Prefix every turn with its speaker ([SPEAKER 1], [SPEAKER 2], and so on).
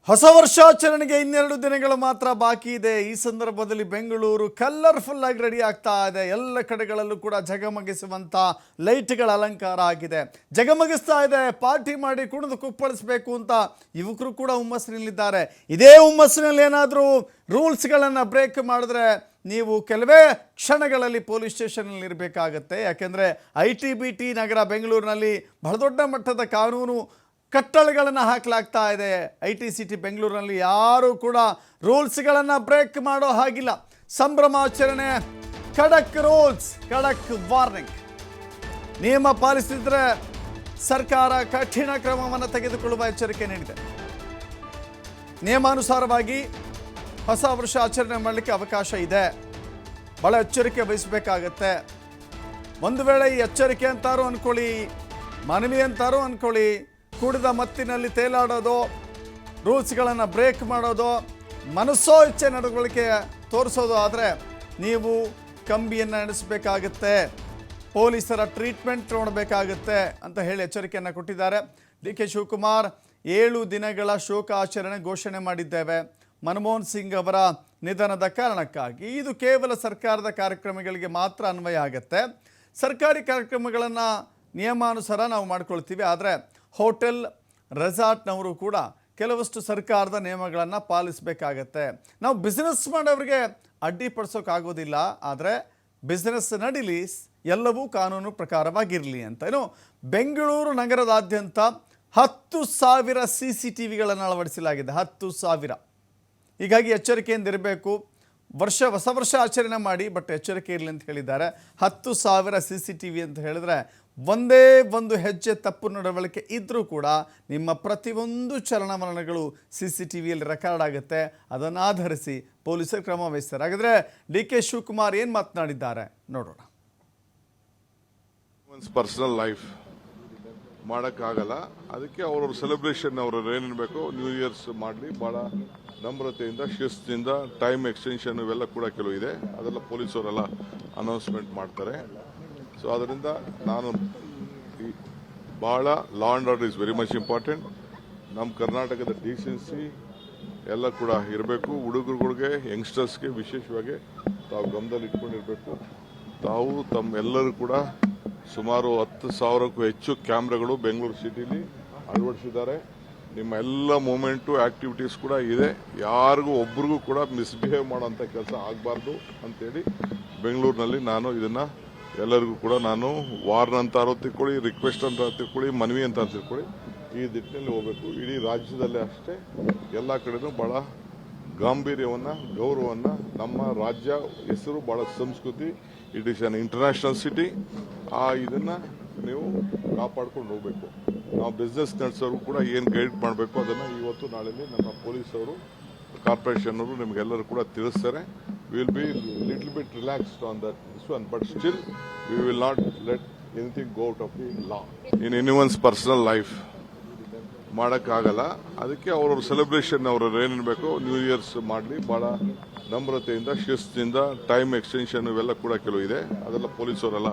[SPEAKER 1] ಹೊಸ ವರ್ಷಾಚರಣೆಗೆ ಇನ್ನೆರಡು ದಿನಗಳು ಮಾತ್ರ ಬಾಕಿ ಇದೆ. ಈ ಸಂದರ್ಭದಲ್ಲಿ ಬೆಂಗಳೂರು ಕಲರ್ಫುಲ್ ಆಗಿ ರೆಡಿ ಆಗ್ತಾ ಇದೆ. ಎಲ್ಲ ಕಡೆಗಳಲ್ಲೂ ಕೂಡ ಜಗಮಗಿಸುವಂತ ಲೈಟ್ಗಳ ಅಲಂಕಾರ ಆಗಿದೆ, ಜಗಮಗಿಸ್ತಾ ಇದೆ. ಪಾರ್ಟಿ ಮಾಡಿ ಕುಣಿದು ಕುಪ್ಪಳಿಸಬೇಕು ಅಂತ ಯುವಕರು ಕೂಡ ಹುಮ್ಮಸ್ಸಿನಲ್ಲಿದ್ದಾರೆ. ಇದೇ ಹುಮ್ಮಸ್ಸಿನಲ್ಲಿ ಏನಾದರೂ ರೂಲ್ಸ್ಗಳನ್ನು ಬ್ರೇಕ್ ಮಾಡಿದ್ರೆ ನೀವು ಕೆಲವೇ ಕ್ಷಣಗಳಲ್ಲಿ ಪೊಲೀಸ್ ಸ್ಟೇಷನ್ನಲ್ಲಿ ಇರಬೇಕಾಗತ್ತೆ. ಯಾಕೆಂದರೆ ITBT ನಗರ ಬೆಂಗಳೂರಿನಲ್ಲಿ ಬಹಳ ದೊಡ್ಡ ಮಟ್ಟದ ಕಾನೂನು ಕಟ್ಟಳೆಗಳನ್ನು ಹಾಕಲಾಗ್ತಾ ಇದೆ. ITCT ಬೆಂಗಳೂರಿನಲ್ಲಿ ಯಾರೂ ಕೂಡ ರೂಲ್ಸ್ಗಳನ್ನು ಬ್ರೇಕ್ ಮಾಡೋ ಹಾಗಿಲ್ಲ. ಸಂಭ್ರಮಾಚರಣೆ, ಖಡಕ್ ರೂಲ್ಸ್, ಖಡಕ್ ವಾರ್ನಿಂಗ್. ನಿಯಮ ಪಾಲಿಸಿದ್ರೆ ಸರ್ಕಾರ ಕಠಿಣ ಕ್ರಮವನ್ನು ತೆಗೆದುಕೊಳ್ಳುವ ಎಚ್ಚರಿಕೆ ನೀಡಿದೆ. ನಿಯಮಾನುಸಾರವಾಗಿ ಹೊಸ ವರ್ಷ ಆಚರಣೆ ಮಾಡಲಿಕ್ಕೆ ಅವಕಾಶ ಇದೆ. ಭಾಳ ಎಚ್ಚರಿಕೆ ವಹಿಸಬೇಕಾಗತ್ತೆ. ಒಂದು ವೇಳೆ ಈ ಎಚ್ಚರಿಕೆ ಅಂತಾರೋ ಅಂದ್ಕೊಳ್ಳಿ, ಮನವಿ ಅಂತಾರೋ ಅಂದ್ಕೊಳ್ಳಿ, ಕುಡಿದ ಮತ್ತಿನಲ್ಲಿ ತೇಲಾಡೋದು, ರೂಲ್ಸ್ಗಳನ್ನು ಬ್ರೇಕ್ ಮಾಡೋದು, ಮನಸ್ಸೋ ಇಚ್ಛೆ ನಡವಳಿಕೆ ತೋರಿಸೋದು ಆದರೆ ನೀವು ಕಂಬಿಯನ್ನು ಎಣಿಸಬೇಕಾಗತ್ತೆ, ಪೊಲೀಸರ ಟ್ರೀಟ್ಮೆಂಟ್ ನೋಡಬೇಕಾಗತ್ತೆ ಅಂತ ಹೇಳಿ ಎಚ್ಚರಿಕೆಯನ್ನು ಕೊಟ್ಟಿದ್ದಾರೆ. DK ಶಿವಕುಮಾರ್ 7 ದಿನಗಳ ಶೋಕ ಆಚರಣೆ ಘೋಷಣೆ ಮಾಡಿದ್ದೇವೆ ಮನಮೋಹನ್ ಸಿಂಗ್ ಅವರ ನಿಧನದ ಕಾರಣಕ್ಕಾಗಿ. ಇದು ಕೇವಲ ಸರ್ಕಾರದ ಕಾರ್ಯಕ್ರಮಗಳಿಗೆ ಮಾತ್ರ ಅನ್ವಯ ಆಗುತ್ತೆ. ಸರ್ಕಾರಿ ಕಾರ್ಯಕ್ರಮಗಳನ್ನು ನಿಯಮಾನುಸಾರ ನಾವು ಮಾಡ್ಕೊಳ್ತೀವಿ. ಆದರೆ ಹೋಟೆಲ್ ರೆಸಾರ್ಟ್ನವರು ಕೂಡ ಕೆಲವಷ್ಟು ಸರ್ಕಾರದ ನಿಯಮಗಳನ್ನು ಪಾಲಿಸಬೇಕಾಗತ್ತೆ. ನಾವು ಬಿಸ್ನೆಸ್ ಮಾಡೋರಿಗೆ ಅಡ್ಡಿಪಡಿಸೋಕ್ಕಾಗೋದಿಲ್ಲ, ಆದರೆ ಬಿಸ್ನೆಸ್ ನಡೀಲಿ, ಎಲ್ಲವೂ ಕಾನೂನು ಪ್ರಕಾರವಾಗಿರಲಿ ಅಂತ. ಬೆಂಗಳೂರು ನಗರದಾದ್ಯಂತ 10,000 CCTVಗಳನ್ನು ಅಳವಡಿಸಲಾಗಿದೆ. 10,000. ಹೀಗಾಗಿ ಎಚ್ಚರಿಕೆಯಿಂದಿರಬೇಕು. ಹೊಸ ವರ್ಷ ಆಚರಣೆ ಮಾಡಿ, ಬಟ್ ಎಚ್ಚರಿಕೆ ಇರಲಿ ಅಂತ ಹೇಳಿದ್ದಾರೆ. 10,000 CCTV ಅಂತ ಹೇಳಿದ್ರೆ ಒಂದೇ ಒಂದು ಹೆಜ್ಜೆ ತಪ್ಪು ನಡವಳಿಕೆ ಇದ್ದರೂ ಕೂಡ ನಿಮ್ಮ ಪ್ರತಿಯೊಂದು ಚಲನವಲನಗಳು CCTVಯಲ್ಲಿ ರೆಕಾರ್ಡ್ ಆಗುತ್ತೆ. ಅದನ್ನು ಆಧರಿಸಿ ಪೊಲೀಸರು ಕ್ರಮ ವಹಿಸ್ತಾರೆ. ಹಾಗಾದರೆ DK ಶಿವಕುಮಾರ್ ಏನು ಮಾತನಾಡಿದ್ದಾರೆ ನೋಡೋಣ.
[SPEAKER 2] ಪರ್ಸನಲ್ ಲೈಫ್ ಮಾಡೋಕ್ಕಾಗಲ್ಲ, ಅದಕ್ಕೆ ಅವ್ರವ್ರ ಸೆಲೆಬ್ರೇಷನ್ ಅವ್ರವ್ರು ಏನೇನು ಬೇಕೋ ನ್ಯೂ ಇಯರ್ಸ್ ಮಾಡಲಿ, ಭಾಳ ನಮ್ರತೆಯಿಂದ, ಶಿಸ್ತಿನಿಂದ. ಟೈಮ್ ಎಕ್ಸ್ಟೆನ್ಷನ್ ಇವೆಲ್ಲ ಕೂಡ ಕೆಲವು ಇದೆ, ಅದೆಲ್ಲ ಪೊಲೀಸವರೆಲ್ಲ ಅನೌನ್ಸ್ಮೆಂಟ್ ಮಾಡ್ತಾರೆ. ಸೊ ಅದರಿಂದ ನಾನು ಭಾಳ law and order is very much important. ನಮ್ಮ ಕರ್ನಾಟಕದ ಡಿಸೆನ್ಸಿ ಎಲ್ಲ ಕೂಡ ಇರಬೇಕು. ಹುಡುಗರುಗಳಿಗೆ, ಯಂಗ್ಸ್ಟರ್ಸ್ಗೆ ವಿಶೇಷವಾಗಿ ತಾವು ಗಮನದಲ್ಲಿ ಇಟ್ಕೊಂಡಿರಬೇಕು. ತಾವು ತಮ್ಮೆಲ್ಲರೂ ಕೂಡ ಸುಮಾರು 10,000ಕ್ಕೂ ಹೆಚ್ಚು ಕ್ಯಾಮ್ರಾಗಳು ಬೆಂಗಳೂರು ಸಿಟಿಲಿ ಅಳವಡಿಸಿದ್ದಾರೆ. ನಿಮ್ಮ ಎಲ್ಲ ಮೂಮೆಂಟು, ಆ್ಯಕ್ಟಿವಿಟೀಸ್ ಕೂಡ ಇದೆ. ಯಾರಿಗೂ ಒಬ್ರಿಗೂ ಕೂಡ ಮಿಸ್ಬಿಹೇವ್ ಮಾಡೋಂಥ ಕೆಲಸ ಆಗಬಾರ್ದು ಅಂತೇಳಿ ಬೆಂಗಳೂರಿನಲ್ಲಿ ನಾನು ಇದನ್ನು ಎಲ್ಲರಿಗೂ ಕೂಡ ನಾನು ವಾರ್ನ್ ಅಂತಾರೋ ತಿಳ್ಕೊಳ್ಳಿ, ರಿಕ್ವೆಸ್ಟ್ ಅಂತ ತಿಳ್ಕೊಳ್ಳಿ, ಮನವಿ ಅಂತ ತಿಳ್ಕೊಳ್ಳಿ, ಈ ದಿಟ್ಟಿನಲ್ಲಿ ಹೋಗಬೇಕು. ಇಡೀ ರಾಜ್ಯದಲ್ಲೇ ಅಷ್ಟೇ ಎಲ್ಲ ಕಡೆನೂ ಭಾಳ ಗಾಂಭೀರ್ಯವನ್ನು, ಗೌರವವನ್ನು, ನಮ್ಮ ರಾಜ್ಯ ಹೆಸರು ಭಾಳ ಸಂಸ್ಕೃತಿ, it is an international city. ಇದನ್ನು ನೀವು ಕಾಪಾಡ್ಕೊಂಡು ಹೋಗಬೇಕು. ನಾವು ಬಿಸ್ನೆಸ್ ನಡೆಸೋರು ಕೂಡ ಏನು ಗೈಡ್ ಮಾಡಬೇಕು ಅದನ್ನು ಇವತ್ತು ನಾಳೆಯಲ್ಲಿ ನಮ್ಮ ಪೊಲೀಸವರು, ಕಾರ್ಪೊರೇಷನ್ ಅವರು ನಿಮಗೆಲ್ಲರೂ ಕೂಡ ತಿಳಿಸ್ತಾರೆ. We will be little bit relaxed on this one, but still we will not let anything go out of the law. In anyone's personal life ಮಾಡೋಕ್ಕಾಗಲ್ಲ, ಅದಕ್ಕೆ ಅವ್ರವ್ರ ಸೆಲೆಬ್ರೇಷನ್ ಅವ್ರವ್ರು ಏನೇನು ಬೇಕೋ ನ್ಯೂ ಇಯರ್ಸ್ ಮಾಡಲಿ, ಭಾಳ ನಮ್ರತೆಯಿಂದ, ಶಿಸ್ತಿನಿಂದ. ಟೈಮ್ ಎಕ್ಸ್ಟೆನ್ಷನ್ ಇವೆಲ್ಲ ಕೂಡ ಕೆಲವು ಇದೆ, ಅದೆಲ್ಲ ಪೊಲೀಸವರೆಲ್ಲ